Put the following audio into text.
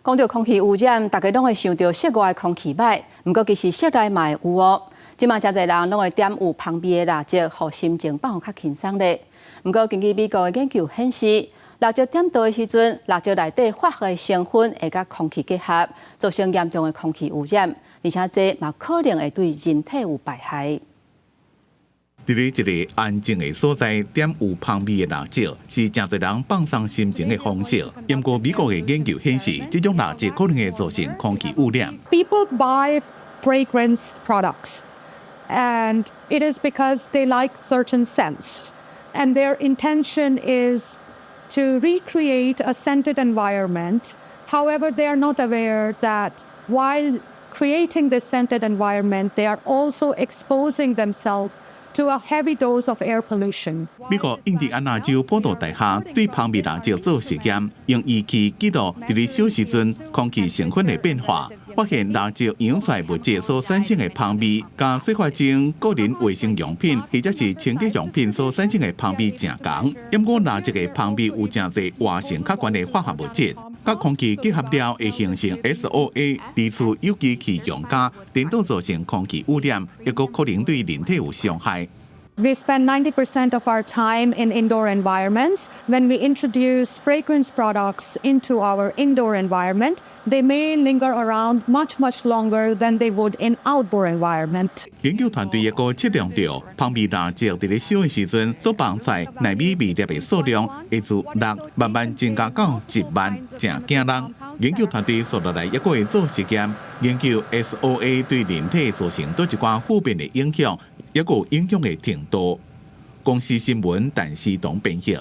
讲到空气污染，大家拢会想到室外空气歹，不过其实室内嘛会有哦。即马真侪人拢会点有香味的蜡烛，互心情放较轻松咧。不过根据美国的研究显示，蜡烛点灯的时阵，蜡烛内底化学的成分会甲空气结合，造成严重的空气污染，而且这嘛可能会对人体有败害。 伫咧一个安静的所在点有香味的蜡烛，是真侪人放松心情的方式。不过，美国的研究显示，这种蜡烛可能会造成空气污染。People buy fragrance products, and it is because they like certain scents, and their intention is to recreate a scented environment. However, they are not aware that while creating this scented environment, they are also exposing themselves to a heavy dose of air pollution. 美国印第安纳州波多大厦对香味蜡烛做实验，用仪器记录伫咧小时阵空气成分的变化，发现蜡烛氧出物质所产生的香味，甲洗发精、个人卫生用品或者是清洁用品所产生的香味正同。因过蜡烛的香味有真侪活性较悬的化学物质，甲空气结合了会形成 SOA 离出有机气溶胶，颠倒造成空气污染，亦个可能对人体有伤害。 We spend 90% of our time in indoor environments. When we introduce fragrance products into our indoor environment, they may linger around much longer than they would in outdoor environment. 研究团队亦个测量到，香味蜡烛伫咧烧的时阵所放出纳米微粒的数量，会自6慢慢增加到1万，真惊人。研究团队接落来亦个会做实验，研究 SOA 对人体造成倒一寡负面的影响，亦个影响的程度。公司新闻，陈思彤编译。